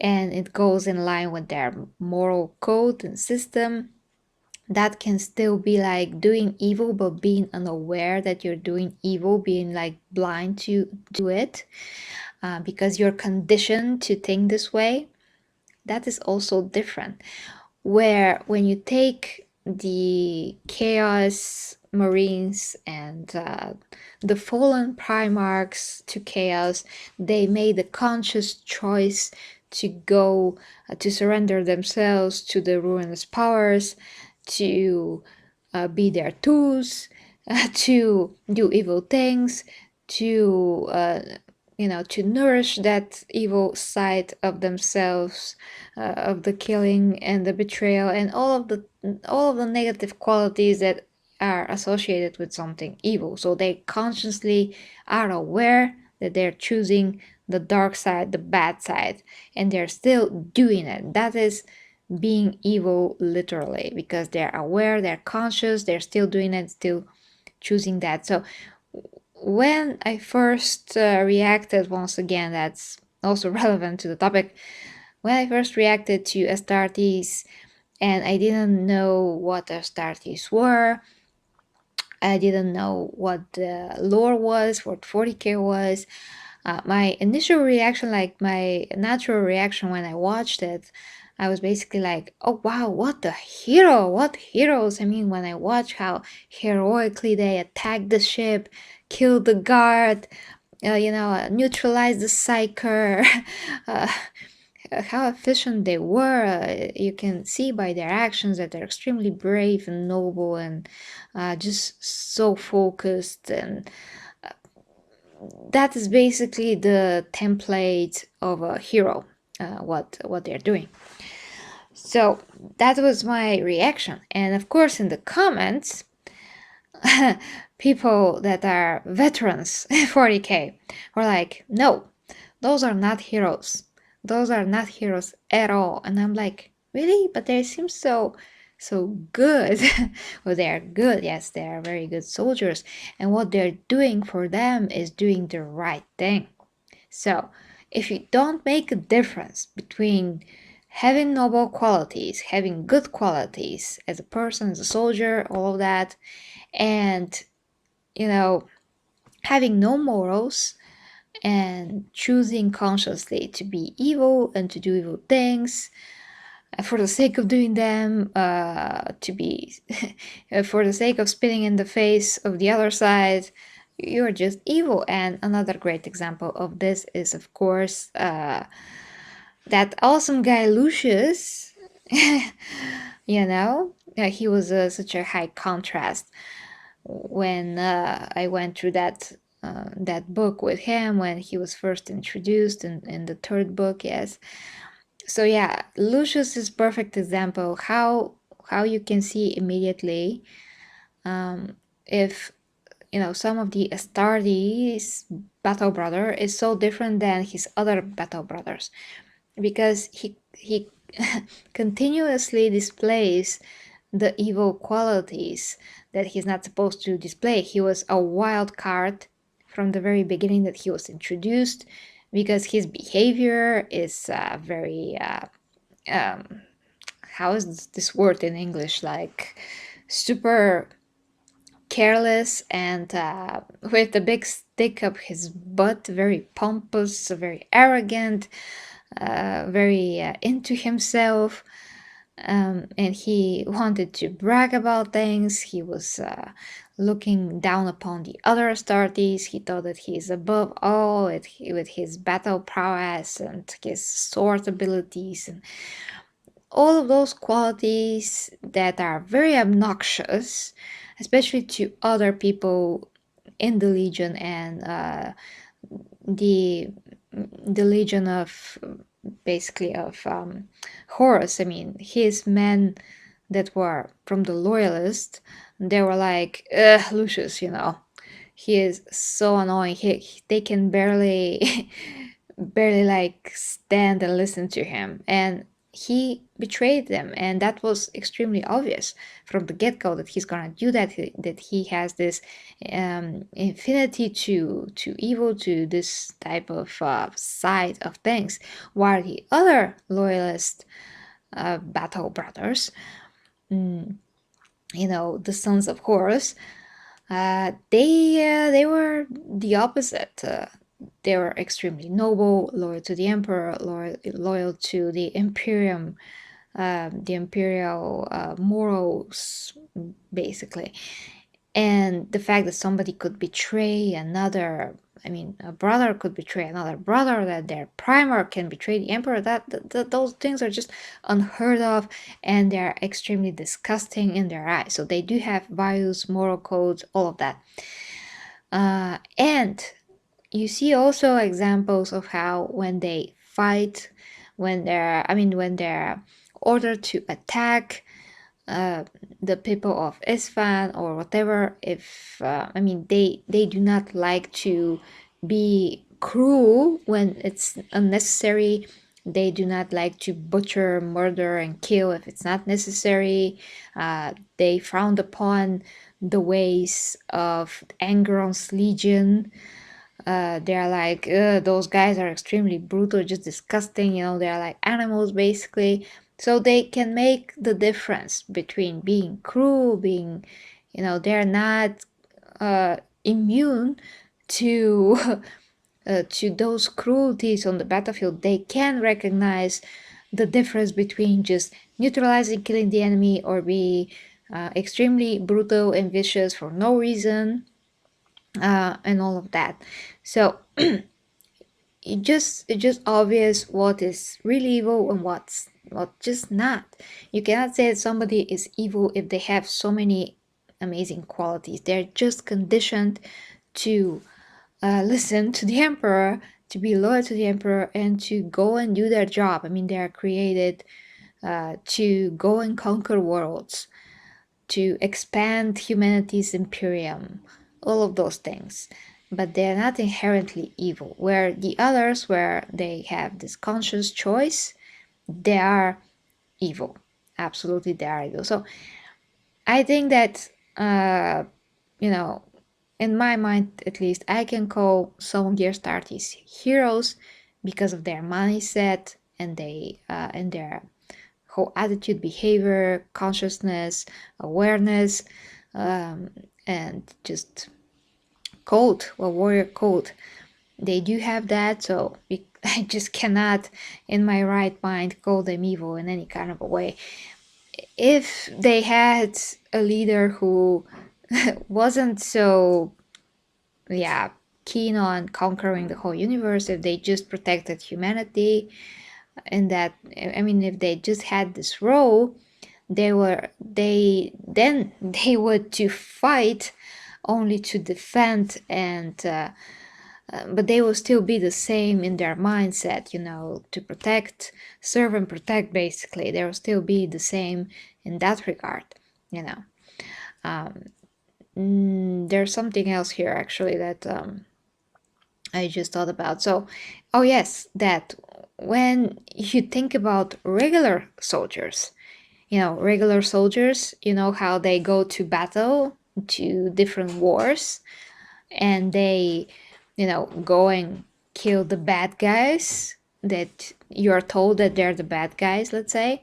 and it goes in line with their moral code and system, that can still be like doing evil, but being unaware that you're doing evil, being like blind to do it, because you're conditioned to think this way. That is also different. Where when you take the Chaos Marines and the fallen Primarchs to Chaos, they made a conscious choice to go to surrender themselves to the ruinous powers, to be their tools, to do evil things, to to nourish that evil side of themselves, of the killing and the betrayal and all of the negative qualities that are associated with something evil. So they consciously are aware that they're choosing the dark side, the bad side, and they're still doing it. That is being evil, literally, because they're aware, they're conscious, they're still doing it, still choosing that. So when I first reacted, once again, that's also relevant to the topic, when I first reacted to Astartes and I didn't know what Astartes were, I didn't know what the lore was, what 40k was. My initial reaction, like my natural reaction when I watched it, I was basically like, oh wow, what a hero, what heroes. I mean, when I watch how heroically they attacked the ship, killed the guard, neutralized the psyker, uh, how efficient they were. You can see by their actions that they're extremely brave and noble and just so focused. And that is basically the template of a hero, what they're doing. So that was my reaction. And of course, in the comments, people that are veterans 40k were like, no, those are not heroes. Those are not heroes at all. And I'm like, really? But they seem so good. Well, they are good. Yes, they are very good soldiers. And what they're doing for them is doing the right thing. So if you don't make a difference between having noble qualities, having good qualities as a person, as a soldier, all of that, and having no morals and choosing consciously to be evil and to do evil things for the sake of doing them, to be for the sake of spitting in the face of the other side, you're just evil. And another great example of this is, of course, that awesome guy Lucius. He was such a high contrast when I went through that book with him when he was first introduced in the third book. Yes. So yeah, Lucius is perfect example how you can see immediately if some of the Astartes battle brother is so different than his other battle brothers, because he continuously displays the evil qualities that he's not supposed to display. He was a wild card from the very beginning that he was introduced, because his behavior is very how is this word in English, like super careless and with the big stick up his butt, very pompous, very arrogant, very into himself. And he wanted to brag about things. He was looking down upon the other Astartes. He thought that he is above all with his battle prowess and his sword abilities and all of those qualities that are very obnoxious, especially to other people in the Legion and the Legion of basically of Horus. I mean, his men that were from the Loyalists, they were like, Lucius, he is so annoying. They can barely barely like stand and listen to him, and he betrayed them, and that was extremely obvious from the get-go that he's gonna do that. That he has this infinity to evil, to this type of side of things, while the other loyalist battle brothers, the sons of Horus, they were the opposite. They were extremely noble, loyal to the emperor, loyal to the imperium, the imperial morals, basically. And the fact that somebody could betray another, a brother could betray another brother, that their primer can betray the emperor, those things are just unheard of, and they're extremely disgusting in their eyes. So they do have values, moral codes, all of that. And you see also examples of how when they fight, when they're ordered to attack the people of Isfahan or whatever, if they do not like to be cruel when it's unnecessary. They do not like to butcher, murder, and kill if it's not necessary. They frowned upon the ways of Angron's Legion. They're like, those guys are extremely brutal, just disgusting. They're like animals, basically. So they can make the difference between being cruel, being they're not immune to to those cruelties on the battlefield. They can recognize the difference between just neutralizing, killing the enemy, or be extremely brutal and vicious for no reason, and all of that. So it's just obvious what is really evil and what's just not. You cannot say that somebody is evil if they have so many amazing qualities. They're just conditioned to listen to the emperor, to be loyal to the emperor, and to go and do their job. I mean, they are created to go and conquer worlds, to expand humanity's imperium, all of those things. But they're not inherently evil. Where the others, where they have this conscious choice, they are evil. Absolutely, they are evil. So I think that, in my mind at least, I can call some of the Astartes heroes because of their mindset and their whole attitude, behavior, consciousness, awareness, and just code, warrior code. They do have that, so I just cannot, in my right mind, call them evil in any kind of a way. If they had a leader who wasn't so, keen on conquering the whole universe, if they just protected humanity, and that, I mean, if they just had this role, they would to fight only to defend, and but they will still be the same in their mindset, to protect, serve and protect. Basically, they will still be the same in that regard. There's something else here actually that I just thought about. So, oh yes, that when you think about regular soldiers, how they go to battle, to different wars, and they, go and kill the bad guys that you're told that they're the bad guys, let's say.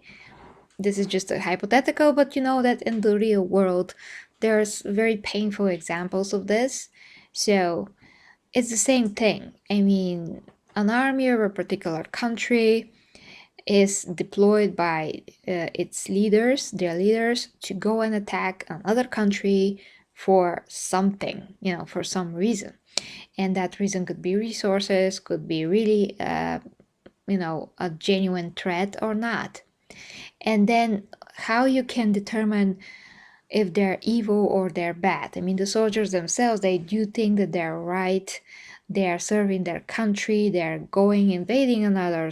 This is just a hypothetical, but you know that in the real world, there's very painful examples of this. So it's the same thing. I mean, an army of a particular country is deployed by its leaders, their leaders, to go and attack another country for something, for some reason. And that reason could be resources, could be really, a genuine threat or not. And then how you can determine if they're evil or they're bad. I mean, the soldiers themselves, they do think that they're right. They are serving their country. They're going, invading another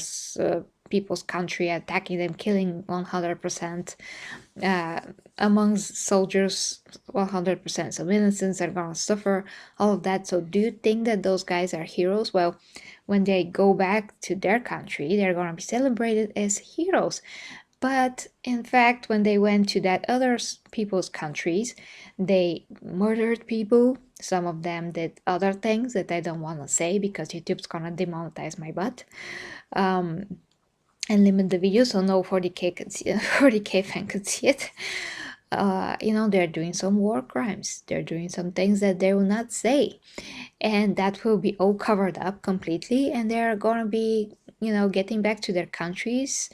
people's country, attacking them, killing 100%. Amongst soldiers, 100%. So innocents are going to suffer all of that. So do you think that those guys are heroes? Well, when they go back to their country, they're going to be celebrated as heroes. But in fact, when they went to that other people's countries, they murdered people. Some of them did other things that I don't want to say because YouTube's gonna demonetize my butt, and limit the video, so no 40k fan could see it. They're doing some war crimes. They're doing some things that they will not say, and that will be all covered up completely. And they're gonna be, getting back to their countries.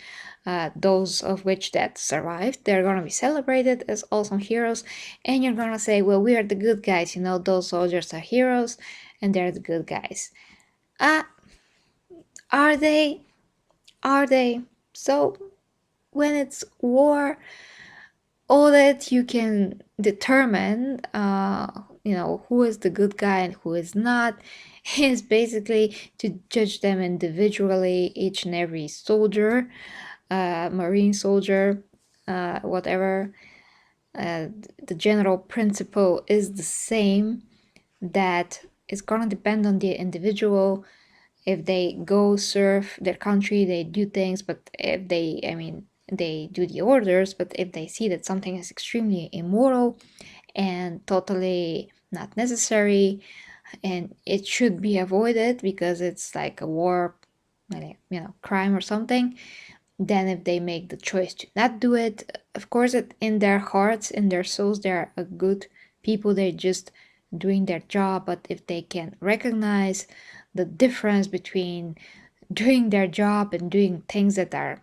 Those of which that survived, they're gonna be celebrated as awesome heroes, and you're gonna say, well, we are the good guys, those soldiers are heroes and they're the good guys. Are they? So when it's war, all that you can determine, who is the good guy and who is not, is basically to judge them individually, each and every soldier, marine soldier, whatever. The general principle is the same, that it's gonna depend on the individual. If they go serve their country, they do things, but if they do the orders, but if they see that something is extremely immoral and totally not necessary, and it should be avoided because it's like a war, crime or something, then if they make the choice to not do it, of course, in their hearts, in their souls, they're a good people, they're just doing their job. But if they can recognize the difference between doing their job and doing things that are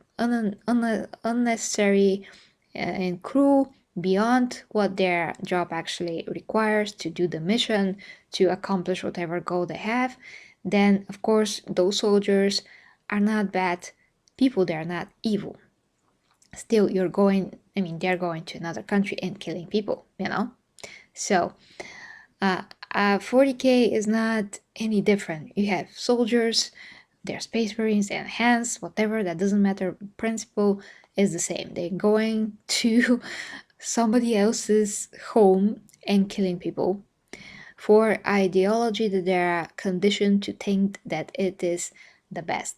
unnecessary and cruel beyond what their job actually requires to do the mission, to accomplish whatever goal they have, then of course those soldiers are not bad people, they are not evil. Still, they're going to another country and killing people, So 40k is not any different. You have soldiers, they're space marines and hands, whatever, that doesn't matter. Principle is the same. They're going to somebody else's home and killing people for ideology that they're conditioned to think that it is the best.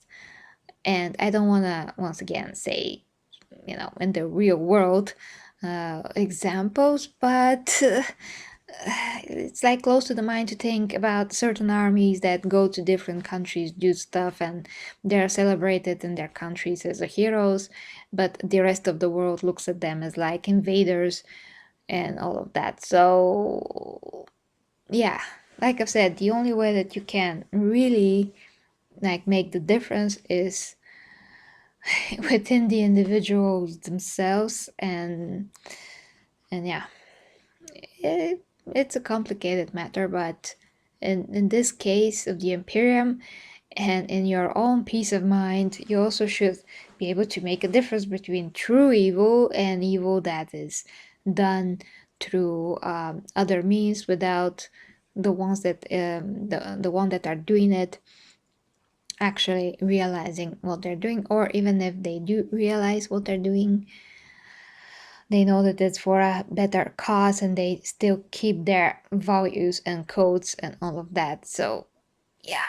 And I don't want to once again say, in the real world examples, but it's like close to the mind to think about certain armies that go to different countries, do stuff, and they're celebrated in their countries as heroes, but the rest of the world looks at them as like invaders and all of that. So yeah, like I've said, the only way that you can really like make the difference is within the individuals themselves. And yeah, it's a complicated matter, but in this case of the Imperium and in your own peace of mind, you also should be able to make a difference between true evil and evil that is done through other means without the ones that the one that are doing it actually realizing what they're doing, or even if they do realize what they're doing, they know that it's for a better cause and they still keep their values and codes and all of that. So yeah,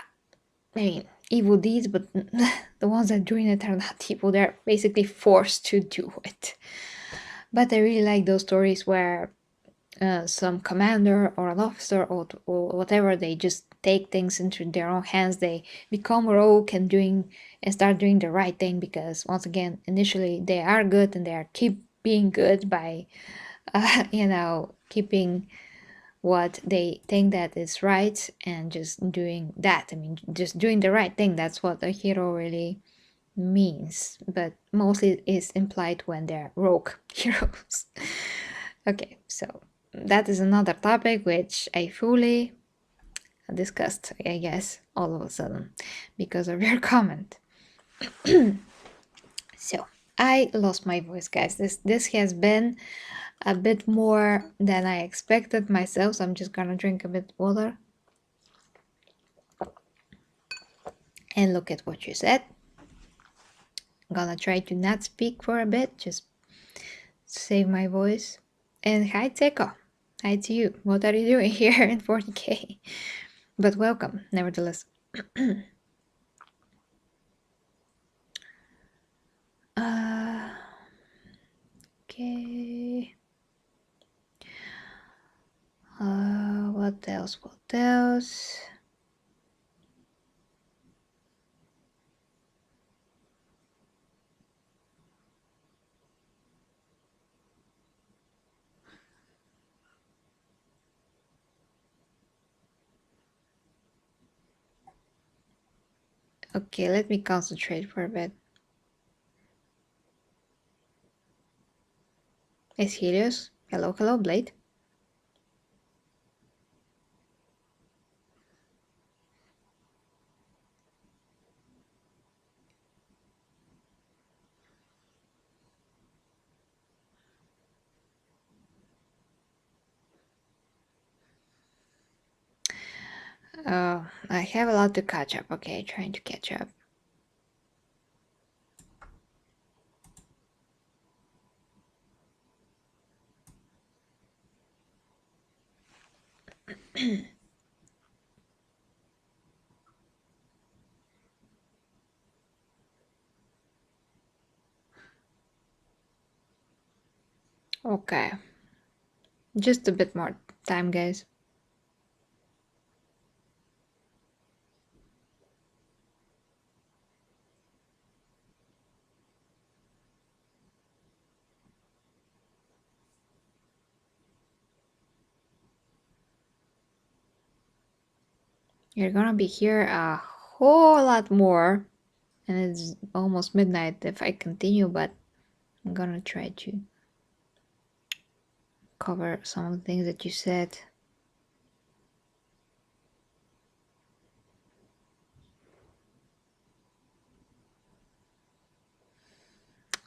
I mean, evil deeds, but the ones that are doing it are not evil, they're basically forced to do it. But I really like those stories where some commander or an officer or whatever, they just take things into their own hands, they become rogue and start doing the right thing, because once again, initially they are good and they are keep being good by keeping what they think that is right and just doing that. I mean, just doing the right thing, that's what a hero really means, but mostly is implied when they're rogue heroes. Okay, so that is another topic which I fully discussed, I guess, all of a sudden because of your comment. So I lost my voice, guys. This has been a bit more than I expected myself, so I'm just gonna drink a bit water and look at what you said. I'm gonna try to not speak for a bit, just save my voice. And hi Teko, hi to you. What are you doing here in 40k? But welcome, nevertheless. Okay. What else? What else? Okay, let me concentrate for a bit. Is Helios? Hello, hello, Blade. I have a lot to catch up. Okay, trying to catch up. Okay. Just a bit more time, guys. You're gonna be here a whole lot more, and it's almost midnight if I continue, but I'm gonna try to cover some of the things that you said.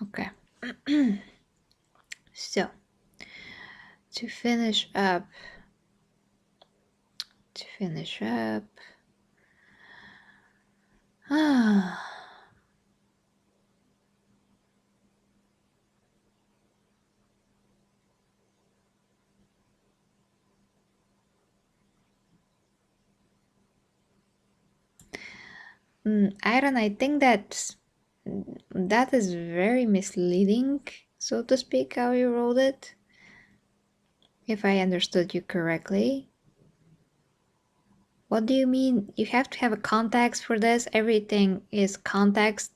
Okay. So, to finish up, Iron, I think that is very misleading, so to speak, how you wrote it, if I understood you correctly. What do you mean? You have to have a context for this? Everything is context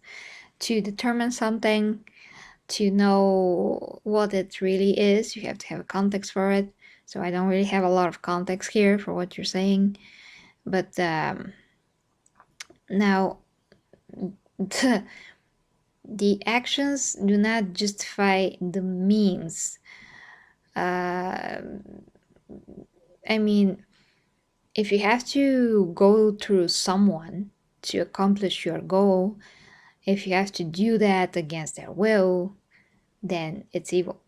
to determine something, to know what it really is. You have to have a context for it. So I don't really have a lot of context here for what you're saying. But now, the actions do not justify the means. I mean, if you have to go through someone to accomplish your goal, if you have to do that against their will, then it's evil.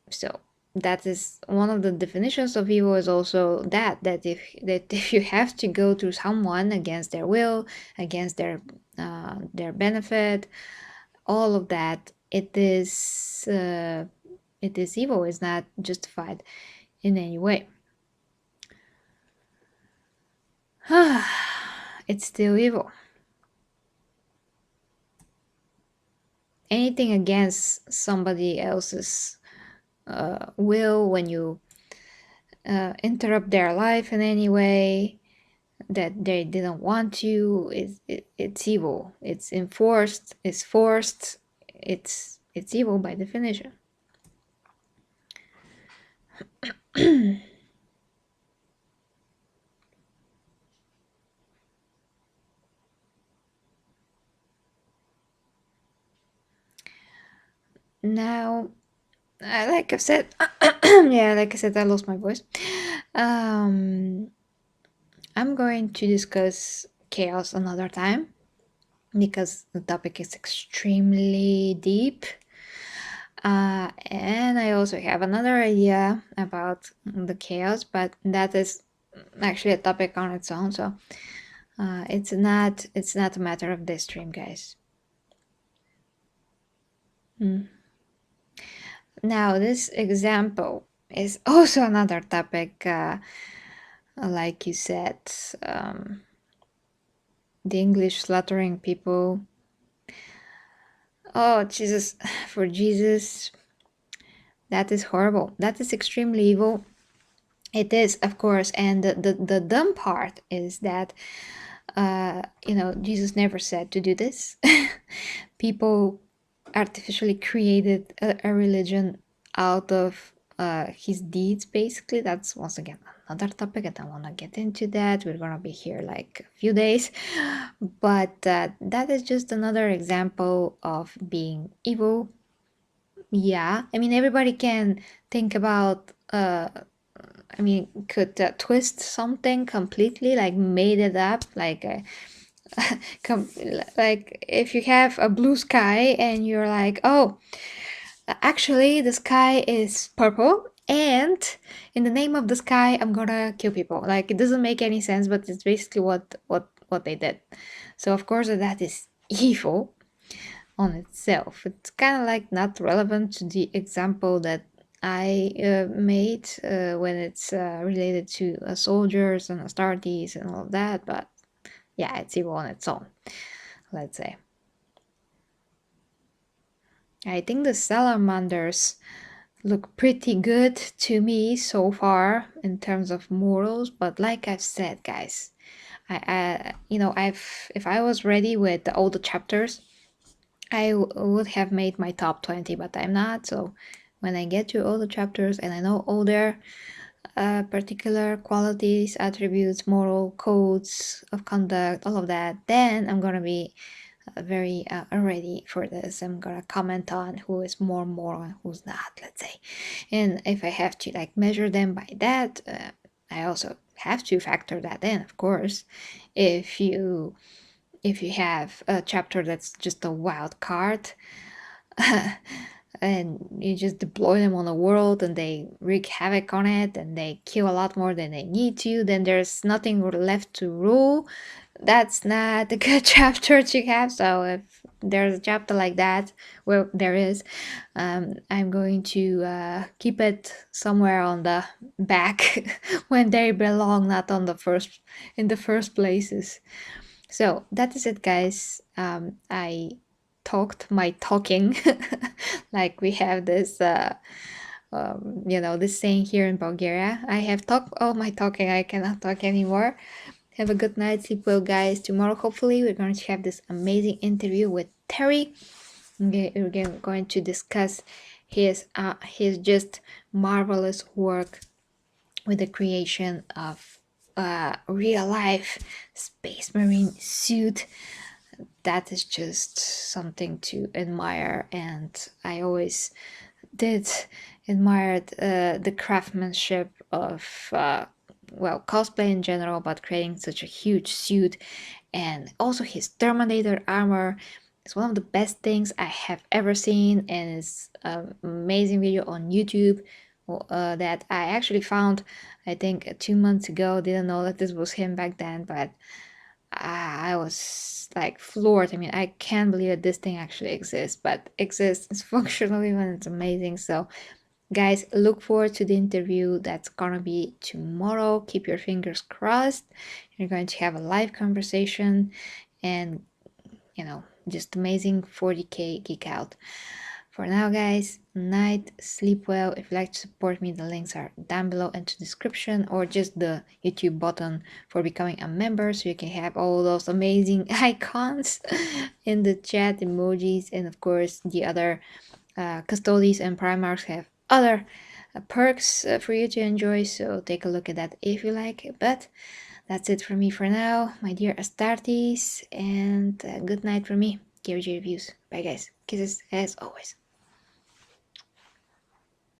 So that is one of the definitions of evil, is also that if you have to go through someone against their will, against their benefit, all of that, it is evil. It's not justified in any way. It's still evil. Anything against somebody else's will, when you interrupt their life in any way that they didn't want to, it's evil. It's enforced, it's forced, it's evil by definition. Now, like I said, yeah, like I said, I lost my voice. I'm going to discuss chaos another time, because the topic is extremely deep. And I also have another idea about the chaos, but that is actually a topic on its own, so it's not a matter of this stream, guys. Now, this example is also another topic, like you said, the English slaughtering people. Oh, Jesus, for Jesus, that is horrible. That is extremely evil. It is, of course, and the dumb part is that, Jesus never said to do this. People artificially created a religion out of his deeds, basically. That's, once again, another topic. I don't want to get into that. We're gonna be here like a few days, but that is just another example of being evil. Yeah, I mean, everybody can think about could twist something completely, like made it up, like like if you have a blue sky and you're like, oh, actually the sky is purple, and in the name of the sky I'm gonna kill people. Like, it doesn't make any sense, but it's basically what they did. So of course that is evil on itself. It's kind of like not relevant to the example that I made when it's related to soldiers and Astartes and all that, but yeah, it's evil on its own, let's say. I think the salamanders look pretty good to me so far in terms of morals, but like I've said, guys, if I was ready with all the chapters, I would have made my top 20, but I'm not. So when I get to all the chapters and I know all their particular qualities, attributes, moral codes of conduct, all of that, then I'm gonna be very ready for this. I'm gonna comment on who is more moral and who's not, let's say. And if I have to like measure them by that, I also have to factor that in, of course. If you have a chapter that's just a wild card, and you just deploy them on the world and they wreak havoc on it and they kill a lot more than they need to, then there's nothing left to rule. That's not a good chapter to have. So if there's a chapter like that, well, there is, I'm going to keep it somewhere on the back when they belong, not on the first, in the first places. So that is it, guys. I talked my talking like we have this this saying here in Bulgaria. I have talked all my talking, I cannot talk anymore. Have a good night, sleep well, guys. Tomorrow hopefully we're going to have this amazing interview with Terry. We're going to discuss his just marvelous work with the creation of a real life space marine suit. That is just something to admire, and I always did admire the craftsmanship of cosplay in general, but creating such a huge suit, and also his Terminator armor is one of the best things I have ever seen, and it's an amazing video on YouTube that I actually found, I think 2 months ago. Didn't know that this was him back then, but I was like floored. I mean, I can't believe that this thing actually exists, but exists functionally, and it's amazing. So guys, look forward to the interview that's gonna be tomorrow. Keep your fingers crossed. You're going to have a live conversation, and just amazing 40k geek out. For now, guys, night, sleep well. If you'd like to support me, the links are down below in the description, or just the YouTube button for becoming a member, so you can have all those amazing icons in the chat, emojis, and of course the other custodies and primarchs have other perks for you to enjoy, so take a look at that if you like. But that's it for me for now, my dear Astartes, and good night from me, KOG Reviews. Bye guys, kisses as always.